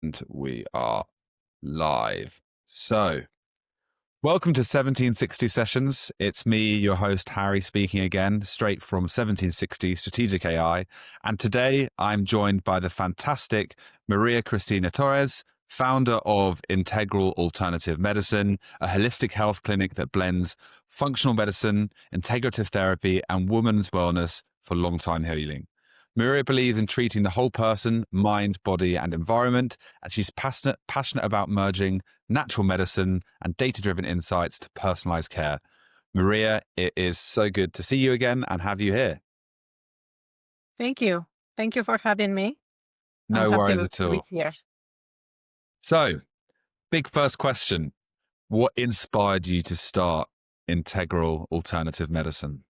And we are live. So, welcome to 1760 Sessions. It's me, your host, Harry, speaking again, straight from 1760 Strategic AI. And today I'm joined by the fantastic Maria Cristina Torres, founder of Integral Alternative Medicine, a holistic health clinic that blends functional medicine, integrative therapy, and women's wellness for long-time healing. Maria believes in treating the whole person, mind, body, and environment, and she's passionate about merging natural medicine and data-driven insights to personalized care. Maria, it is so good to see you again and have you here. Thank you. Thank you for having me. I'm No happy worries to at be all. here. So, big first question. What inspired you to start Integral Alternative Medicine?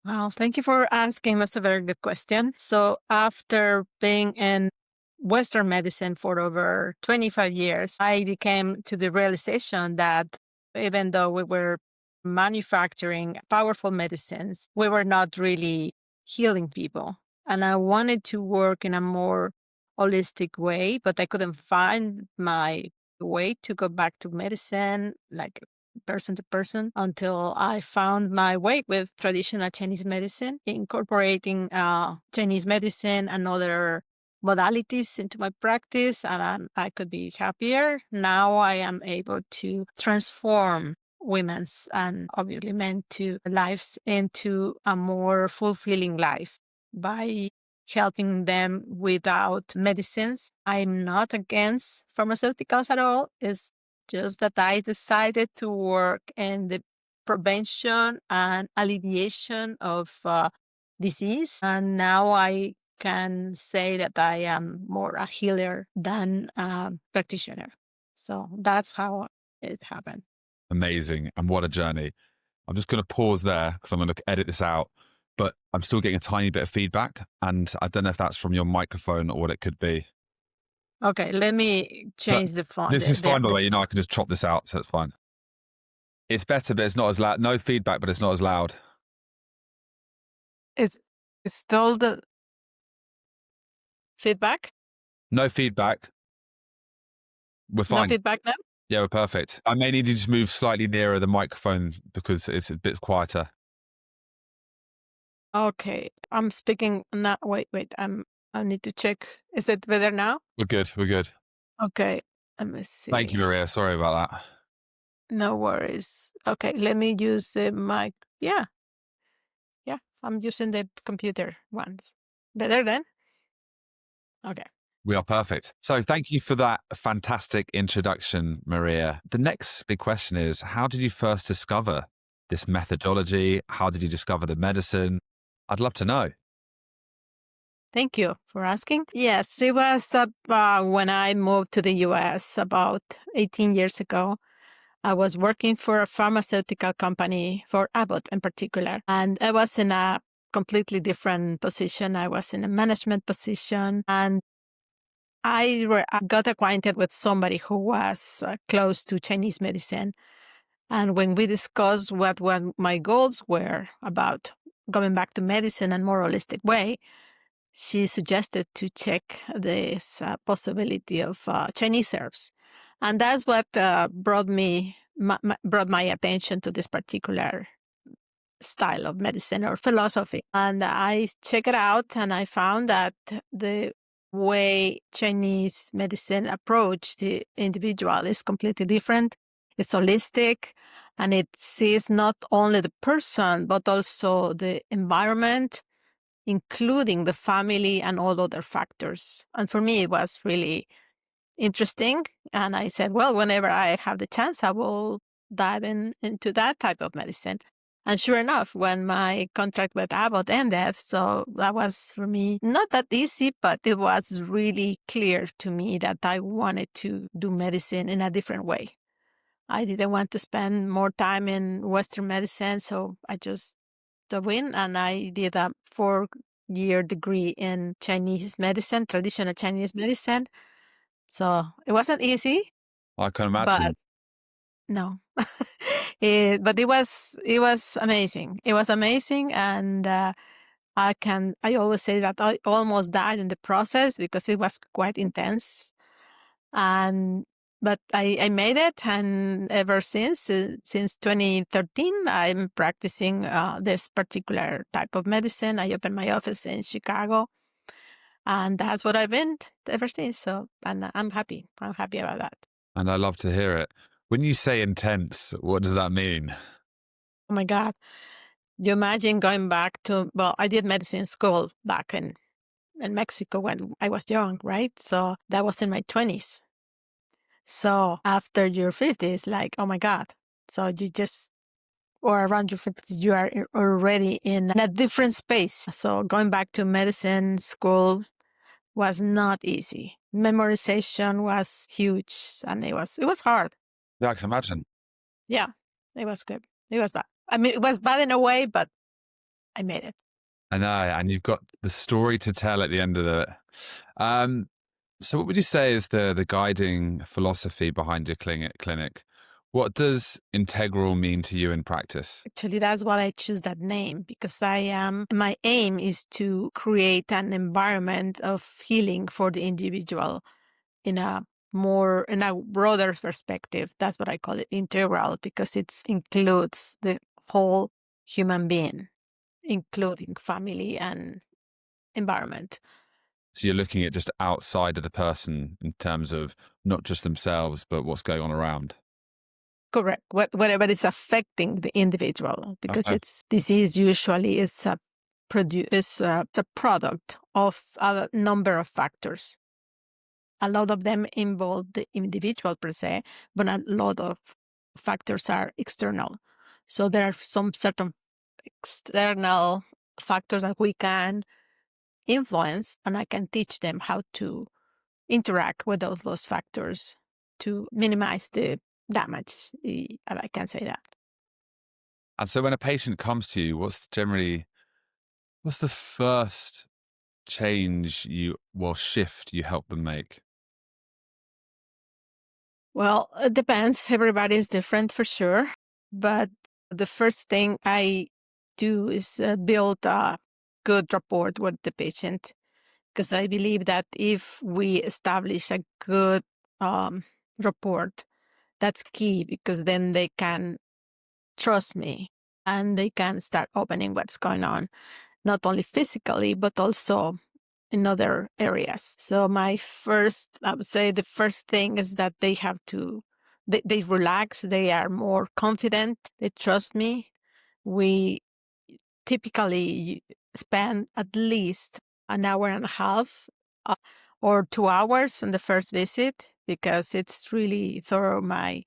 Well, thank you for asking. That's a very good question. So, after being in Western medicine for over 25 years, I became to the realization that even though we were manufacturing powerful medicines, we were not really healing people. And I wanted to work in a more holistic way, but I couldn't find my way to go back to medicine, like person to person, until I found my way with traditional Chinese medicine, incorporating Chinese medicine and other modalities into my practice, and I could be happier. Now I am able to transform women's and obviously men to lives into a more fulfilling life by helping them without medicines. I'm not against pharmaceuticals at all. It's just that I decided to work in the prevention and alleviation of disease. And now I can say that I am more a healer than a practitioner. So that's how it happened. Amazing. And what a journey. I'm just going to pause there because I'm going to edit this out, but I'm still getting a tiny bit of feedback. And I don't know if that's from your microphone or what it could be. Okay, let me But change the font. this is fine, by the way. I can just chop this out, so it's fine. It's better, but it's not as loud. No feedback, but it's not as loud. Is still the feedback? No feedback. We're No fine. feedback now? Yeah, we're perfect. I may need you to just move slightly nearer the microphone because it's a bit quieter. Okay, I'm speaking now. Wait. I need to check. Is it better now? We're good. We're good. Okay, let me Thank you, see. Maria. Sorry about that. No worries. Okay, let me use the mic. Yeah, I'm using the computer ones. Better then? Okay. We are perfect. So thank you for that fantastic introduction, Maria. The next big question is, how did you first discover this methodology? How did you discover the medicine? I'd love to know. Thank you for asking. Yes, it was when I moved to the US about 18 years ago. I was working for a pharmaceutical company, for Abbott in particular, and I was in a completely different position. I was in a management position, and I got acquainted with somebody who was close to Chinese medicine. And when we discussed what my goals were about going back to medicine in a more holistic way, she suggested to check this possibility of Chinese herbs. And that's what brought my attention to this particular style of medicine or philosophy. And I checked it out and I found that the way Chinese medicine approach the individual is completely different. It's holistic and it sees not only the person, but also the environment, including the family and all other factors. And for me, it was really interesting. And I said, well, whenever I have the chance, I will dive into that type of medicine. And sure enough, when my contract with Abbott ended, so that was for me not that easy, but it was really clear to me that I wanted to do medicine in a different way. I didn't want to spend more time in Western medicine, so I just dove in and I did a 4-year degree in Chinese medicine, traditional Chinese medicine. So it wasn't easy, I can but imagine. no, but it was amazing. It was amazing, and I always say that I almost died in the process because it was quite intense. But I made it, and ever since 2013, I'm practicing this particular type of medicine. I opened my office in Chicago, and that's what I've been ever since. So, and I'm happy. I'm happy about that. And I love to hear it. When you say intense, what does that mean? Oh my God. You imagine going back to, well, I did medicine school back in Mexico when I was young, right? So that was in my 20s. So after your 50s, like, oh my God. So you just, or around your 50s, you are already in a different space. So going back to medicine school was not easy. Memorization was huge, and it was hard. Yeah, I can imagine. Yeah, it was good. It was bad. I mean, it was bad in a way, but I made it. I know, and you've got the story to tell at the end of it. So what would you say is the guiding philosophy behind your clinic? What does integral mean to you in practice? Actually, that's why I choose that name, because my aim is to create an environment of healing for the individual in a broader perspective. That's what I call it, integral, because it includes the whole human being, including family and environment. So you're looking at just outside of the person in terms of not just themselves, but what's going on around. Correct. Whatever is affecting the individual, because Okay. it's disease usually is it's a product of a number of factors. A lot of them involve the individual per se, but a lot of factors are external. So there are some certain external factors that we can influence, and I can teach them how to interact with those factors to minimize the damage. I can say that. And so when a patient comes to you, what's the first shift you help them make? Well, it depends. Everybody is different for sure. But the first thing I do is build a good rapport with the patient, because I believe that if we establish a good rapport, that's key, because then they can trust me and they can start opening what's going on, not only physically, but also in other areas. So I would say the first thing is that they relax, they are more confident, they trust me. We typically spend at least an hour and a half or 2 hours on the first visit, because it's really thorough, my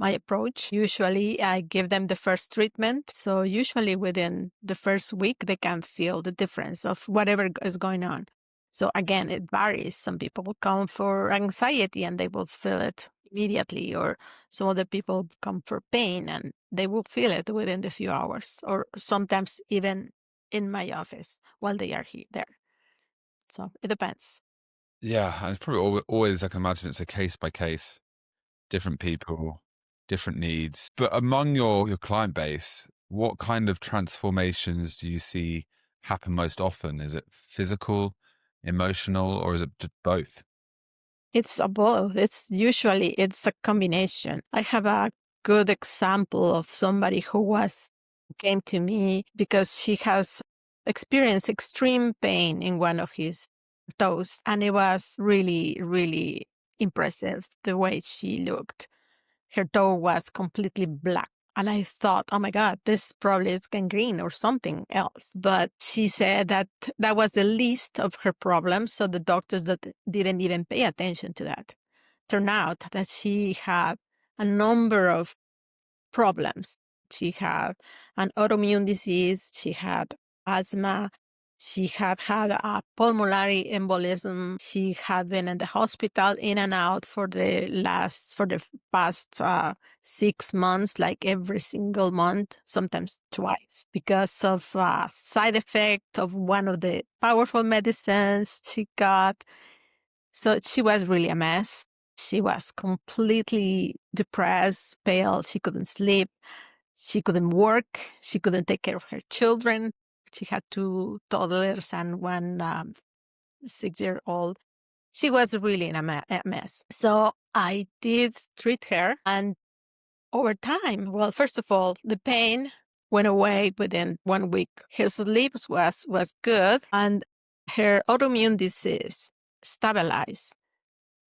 approach. Usually I give them the first treatment. So usually within the first week, they can feel the difference of whatever is going on. So again, it varies. Some people will come for anxiety and they will feel it immediately, or some other people come for pain and they will feel it within the few hours, or sometimes even in my office while they are there. So it depends. Yeah, and it's probably always, I can imagine it's a case by case, different people, different needs. But among your client base, what kind of transformations do you see happen most often? Is it physical, emotional, or is it both? It's a both. It's a combination. I have a good example of somebody who came to me because she has experienced extreme pain in one of his toes, and it was really, really impressive the way she looked. Her toe was completely black. And I thought, oh my God, this probably is gangrene or something else. But she said that that was the least of her problems. So the doctors that didn't even pay attention to that. Turned out that she had a number of problems. She had an autoimmune disease, she had asthma, she had had a pulmonary embolism, she had been in the hospital in and out for the past 6 months, like every single month, sometimes twice, because of a side effect of one of the powerful medicines she got. So she was really a mess. She was completely depressed, pale. She couldn't sleep. She couldn't work. She couldn't take care of her children. She had 2 toddlers and one 6-year-old. She was really in a mess. So I did treat her. And over time, well, first of all, the pain went away within 1 week. Her sleep was good, and her autoimmune disease stabilized.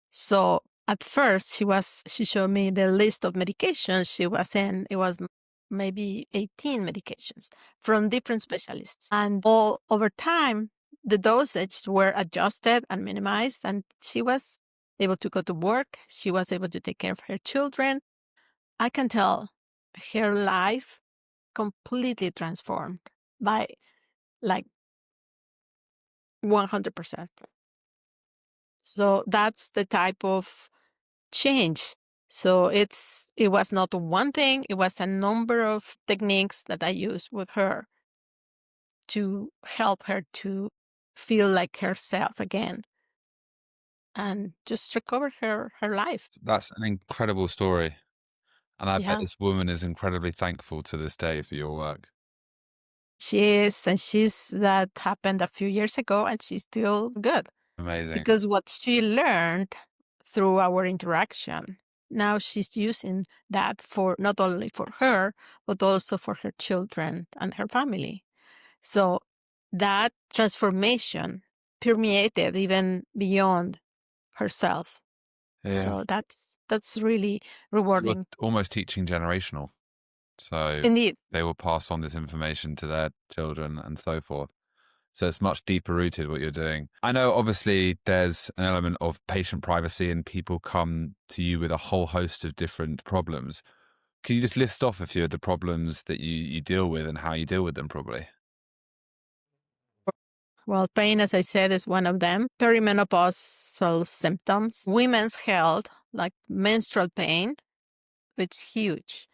So at first, she showed me the list of medications she was in. It was maybe 18 medications from different specialists. And all over time, the dosage were adjusted and minimized, and she was able to go to work. She was able to take care of her children. I can tell her life completely transformed by like 100%. So that's the type of change. So it was not one thing, it was a number of techniques that I used with her to help her to feel like herself again and just recover her life. That's an incredible story. And I bet Yeah, this woman is incredibly thankful to this day for your work. she is. And that happened a few years ago and she's still good Amazing. because what she learned through our interaction, now she's using that for not only for her, but also for her children and her family. So that transformation permeated even beyond herself. Yeah. So that's really So you're rewarding. almost teaching generational. So Indeed. they will pass on this information to their children and so forth. So it's much deeper rooted what you're doing. I know obviously there's an element of patient privacy and people come to you with a whole host of different problems. Can you just list off a few of the problems that you deal with and how you deal with them probably? Well, pain, as I said, is one of them. Perimenopausal symptoms, women's health, like menstrual pain, it's huge.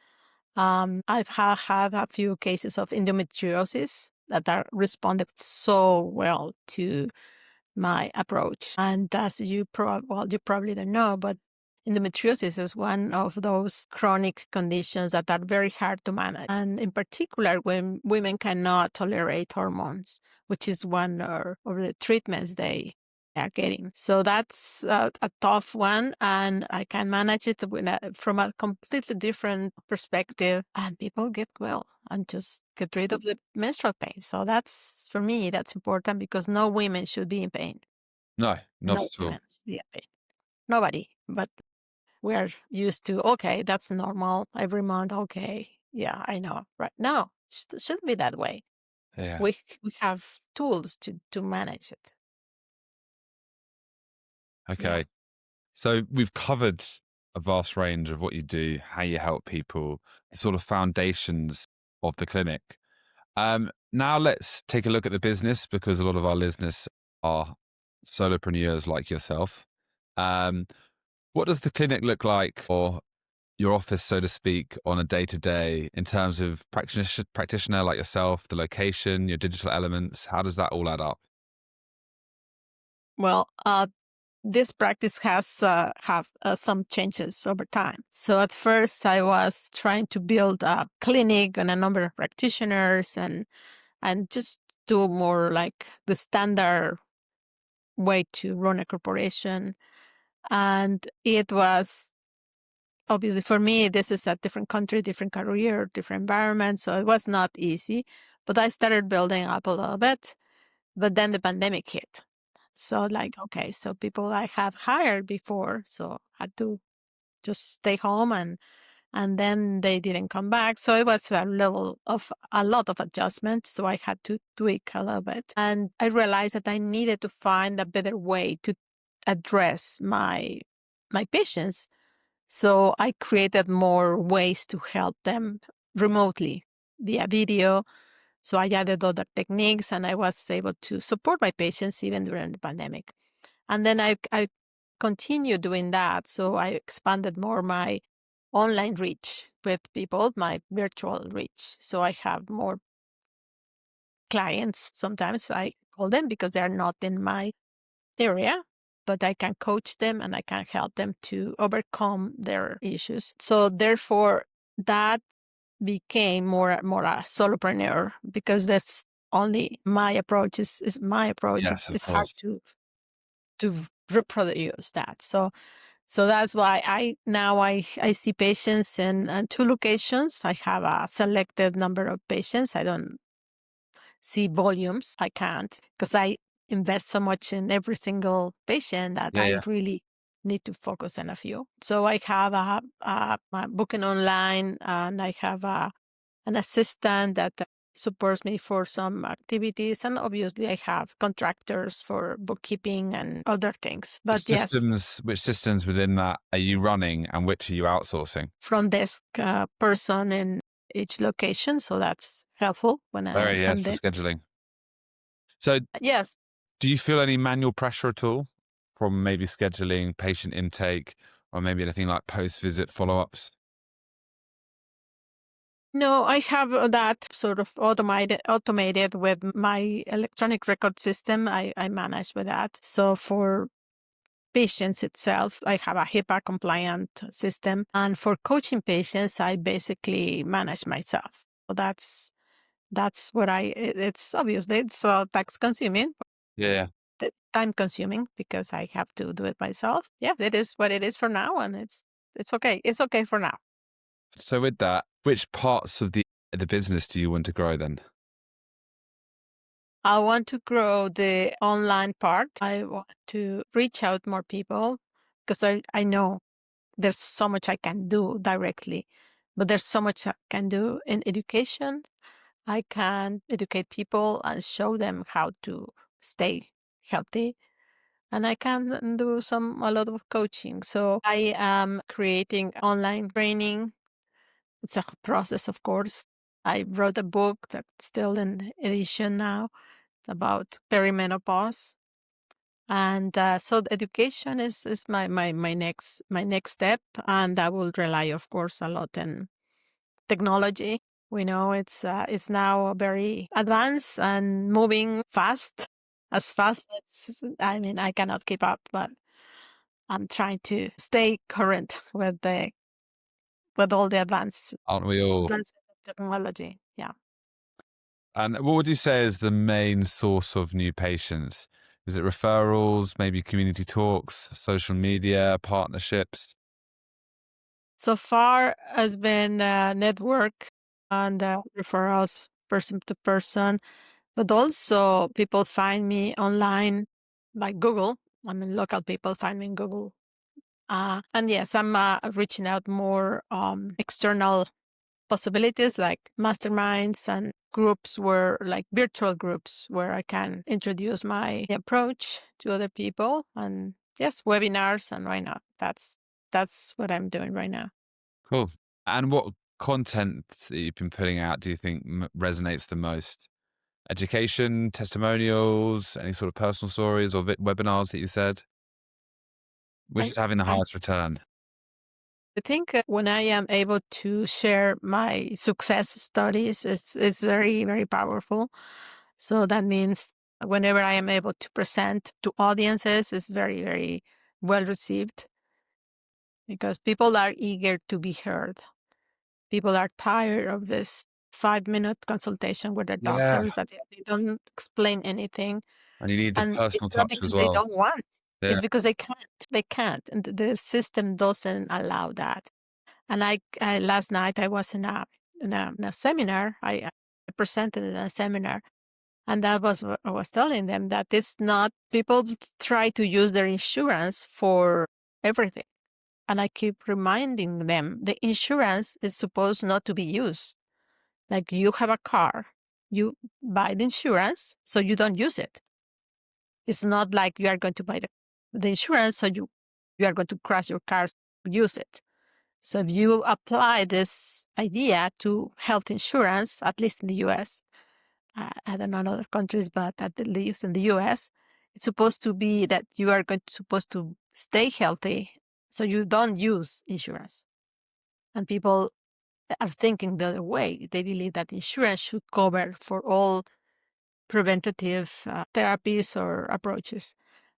I've had a few cases of endometriosis that are responded so well to my approach. And as you probably don't know, but endometriosis is one of those chronic conditions that are very hard to manage. And in particular, when women cannot tolerate hormones, which is one of the treatments they are getting. So that's a tough one, and I can manage it from a completely different perspective, and people get well and just get rid of the menstrual pain. So that's, for me, that's important because no women should be in pain. No, not No at all. women should be in pain. Nobody. But we're used to, okay, that's normal every month. Okay. Yeah, I know. Right. No, it shouldn't be that way. Yeah. We have tools to manage it. Yeah. Okay. So we've covered a vast range of what you do, how you help people, the sort of foundations of the clinic. Now let's take a look at the business because a lot of our listeners are solopreneurs like yourself. Um, what does the clinic look like for your office, so to speak, on a day to day in terms of practitioner like yourself, the location, your digital elements? How does that all add up? Well, this practice has have some changes over time. So at first, I was trying to build a clinic and a number of practitioners, and just do more like the standard way to run a corporation. And it was obviously for me, this is a different country, different career, different environment. So it was not easy. But I started building up a little bit. But then the pandemic hit. So like, okay, so people I have hired before, so had to just stay home, and then they didn't come back. So it was a lot of adjustment. So I had to tweak a little bit. And I realized that I needed to find a better way to address my patients. So I created more ways to help them remotely via video. So I added other techniques and I was able to support my patients even during the pandemic. And then I continued doing that. So I expanded more my online reach with people, my virtual reach. So I have more clients. Sometimes I call them because they're not in my area, but I can coach them and I can help them to overcome their issues. So therefore, that became more a solopreneur because that's only my approach is my approach. Yes, of It's hard course. to reproduce that. So that's why I see patients in 2 locations. I have a selected number of patients. I don't see volumes. I can't because I invest so much in every single patient that Yeah, I yeah. really need to focus on a few. So I have a booking online, and I have an assistant that supports me for some activities, and obviously I have contractors for bookkeeping and other things. But yes, Which systems within that are you running and which are you outsourcing? front desk person in each location, so that's helpful when I Very, yes, and for then scheduling. So yes. do you feel any manual pressure at all from maybe scheduling, patient intake, or maybe anything like post-visit follow-ups? No, I have that sort of automated with my electronic record system. I manage with that. So for patients itself, I have a HIPAA compliant system. And for coaching patients, I basically manage myself. So that's what it's obviously it's tax consuming, Yeah. time consuming because I have to do it myself. Yeah, it is what it is for now. And it's okay. It's okay for now. So with that, which parts of the business do you want to grow then? I want to grow the online part. I want to reach out more people because I know there's so much I can do directly, but there's so much I can do in education. I can educate people and show them how to stay healthy. And I can do a lot of coaching. So I am creating online training. It's a process, of course. I wrote a book that's still in edition now about perimenopause. And so the education is my next step, and I will rely, of course, a lot in technology. We know it's now very advanced and moving fast, as fast as I mean I cannot keep up, but I'm trying to stay current with all the Aren't we all? advancement of technology. Yeah. And what would you say is the main source of new patients? Is it referrals, maybe community talks, social media, partnerships? So far has been network and referrals person to person, but also people find me online by Google. I mean, local people find me in Google. And yes, I'm reaching out more external possibilities like masterminds and groups like virtual groups where I can introduce my approach to other people. And yes, webinars. And right now, that's what I'm doing right now. Cool. And what content that you've been putting out do you think resonates the most? Education, testimonials, any sort of personal stories or webinars that you said? Which I, is having the I highest return? I think when I am able to share my success stories, it's very, very powerful. So that means whenever I am able to present to audiences, it's very, very well received because people are eager to be heard. People are tired of this 5-minute consultation with the Yeah. doctors that they don't explain anything. And you need the And personal it's not touch as because they well. don't want, Yeah. it's because they can't. They can't. And the system doesn't allow that. And I last night I was in a seminar. I presented in a seminar, and that was what I was telling them that it's not people try to use their insurance for everything, and I keep reminding them the insurance is supposed not to be used. Like you have a car, you buy the insurance so you don't use it. It's not like you are going to buy the insurance so you are going to crash your car, use it. So if you apply this idea to health insurance, at least in the US, I don't know in other countries, but at least in the US, it's supposed to be that you are supposed to stay healthy so you don't use insurance. And people are thinking the other way. They believe that insurance should cover for all preventative therapies or approaches.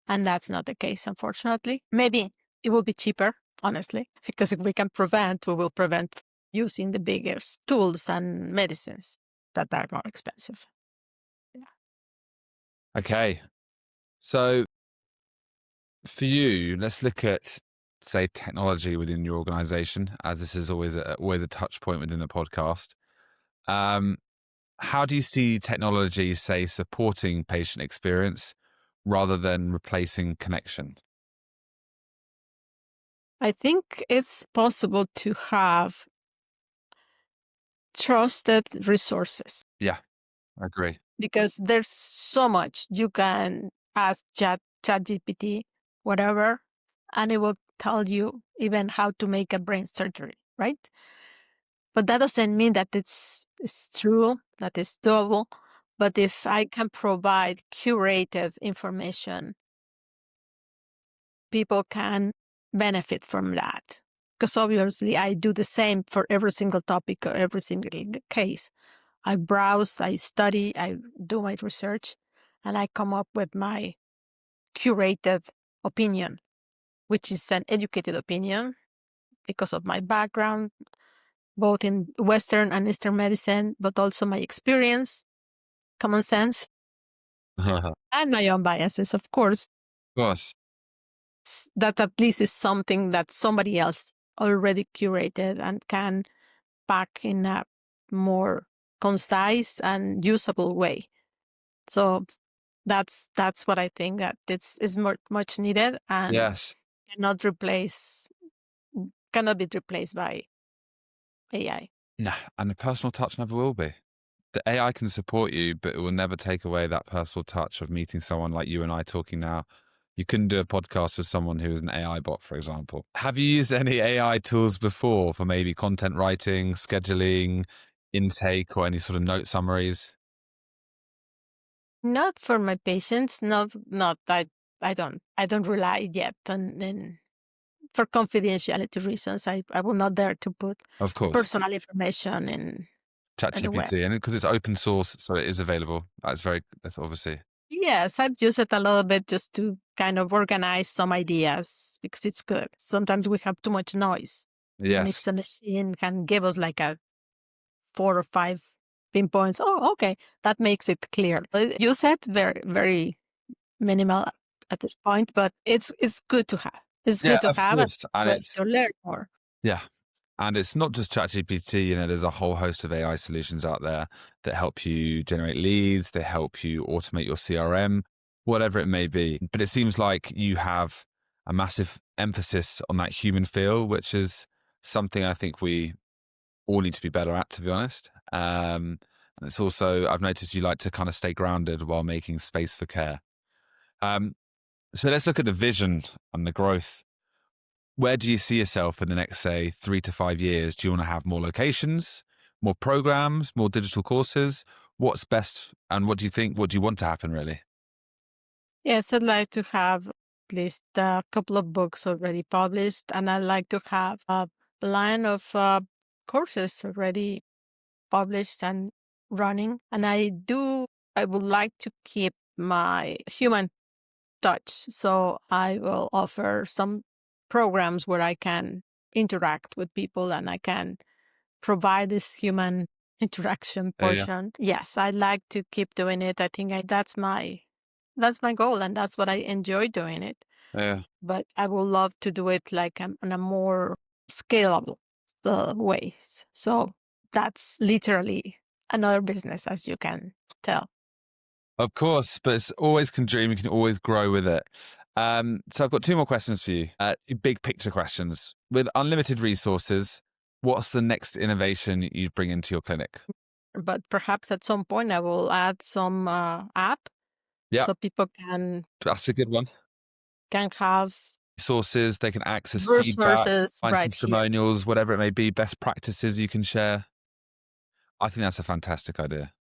And that's not the case, unfortunately. Maybe it will be cheaper, honestly, because if we can prevent, we will prevent using the biggest tools and medicines that are more expensive. Okay. So for you, let's look at, say, technology within your organization, as this is always a touch point within the podcast. Um, how do you see technology, say, supporting patient experience rather than replacing connection? I think it's possible to have trusted resources Yeah, I agree. because there's so much you can ask ChatGPT, whatever, and it will tell you even how to make a brain surgery, right? But that doesn't mean that it's true, that it's doable. But if I can provide curated information, people can benefit from that. Because obviously I do the same for every single topic or every single case. I browse, I study, I do my research, and I come up with my curated opinion, which is an educated opinion because of my background, both in Western and Eastern medicine, but also my experience, common sense, Of and my own biases, of course. course. That at least is something that somebody else already curated and can pack in a more concise and usable way. So that's what I think that it's is much needed and Yes. cannot replace cannot be replaced by AI. No, and the personal touch never will be. The AI can support you, but it will never take away that personal touch of meeting someone like you and I talking now. You couldn't do a podcast with someone who is an AI bot, for example. Have you used any AI tools before for maybe content writing, scheduling, intake, or any sort of note summaries? Not for my patients, not I don't rely yet on for confidentiality reasons. I will not dare to put Of course, personal information in the web. ChatGPT, and because it's open source, so it is available. That's obviously Yes, I've used it a little bit just to kind of organize some ideas because it's good. Sometimes we have too much noise. And if yes, the machine can give us like a 4 or 5 pinpoints, oh, okay, that makes it clear. You said very, very minimal at this point, but it's good to have. It's yeah, good to of have and course, it's and great it's to learn more. yeah. And it's not just ChatGPT, there's a whole host of AI solutions out there that help you generate leads, they help you automate your CRM, whatever it may be. But it seems like you have a massive emphasis on that human feel, which is something I think we all need to be better at, to be honest. And it's also, I've noticed you like to kind of stay grounded while making space for care. Um, so let's look at the vision and the growth. Where do you see yourself in the next, say, 3 to 5 years? Do you want to have more locations, more programs, more digital courses? What's best, and what do you think? What do you want to happen, really? Yes, I'd like to have at least a couple of books already published, and I'd like to have a line of courses already published and running. And I would like to keep my human touch. So I will offer some programs where I can interact with people and I can provide this human interaction Yeah, portion. Yes, I like to keep doing it. I think that's my goal and that's what I enjoy doing it. yeah. But I would love to do it like in a more scalable ways. So that's literally another business, as you can tell. Of course, but it's always can dream. You can always grow with it. So I've got two more questions for you. Big picture questions. With unlimited resources, what's the next innovation you'd bring into your clinic? But perhaps at some point I will add some app Yeah, so people that's a good one. can have Resources, they can access feedback, versus find right here. testimonials, whatever it may be, best practices you can share. I think that's a fantastic idea.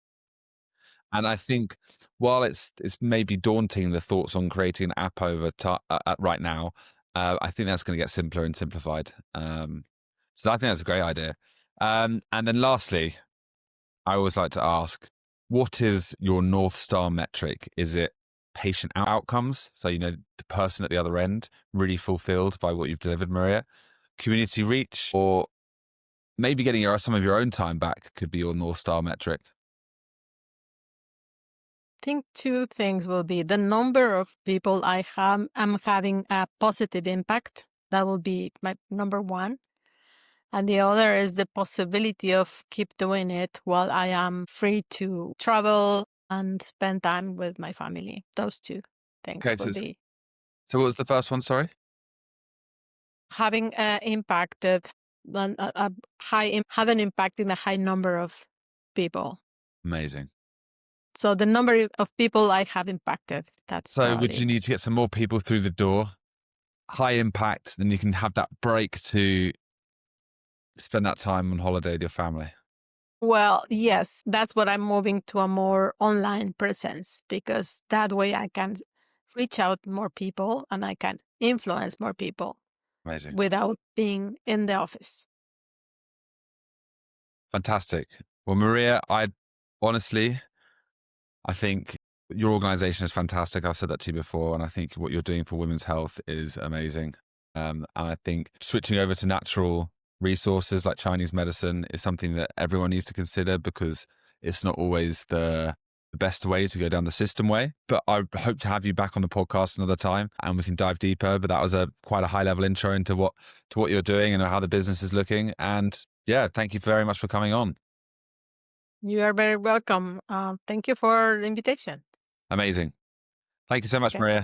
And I think while it's maybe daunting, the thoughts on creating an app right now, I think that's going to get simpler and simplified. So I think that's a great idea. And then lastly, I always like to ask, what is your North Star metric? Is it patient outcomes? So, the person at the other end really fulfilled by what you've delivered, Maria? Community reach, or maybe getting some of your own time back could be your North Star metric? think two things will be the number of people I'm having a positive impact. That will be my number one. And the other is the possibility of keep doing it while I am free to travel and spend time with my family. Those two things Okay, will be so what was the first one? Sorry. having impacted a have an impact in a high number of people. Amazing. So the number of people I have impacted, that's So would probably you need to get some more people through the door? High impact, then you can have that break to spend that time on holiday with your family. Well, yes, that's what I'm moving to a more online presence because that way I can reach out more people and I can influence more people Amazing. without being in the office. Fantastic. Well, Maria, honestly, I think your organization is fantastic. I've said that to you before, and I think what you're doing for women's health is amazing. And I think switching over to natural resources like Chinese medicine is something that everyone needs to consider because it's not always the best way to go down the system way. But I hope to have you back on the podcast another time and we can dive deeper. But that was quite a high level intro into what you're doing and how the business is looking. And yeah, thank you very much for coming on. You are very welcome. Thank you for the invitation. Amazing. Thank you so much, Okay. Maria.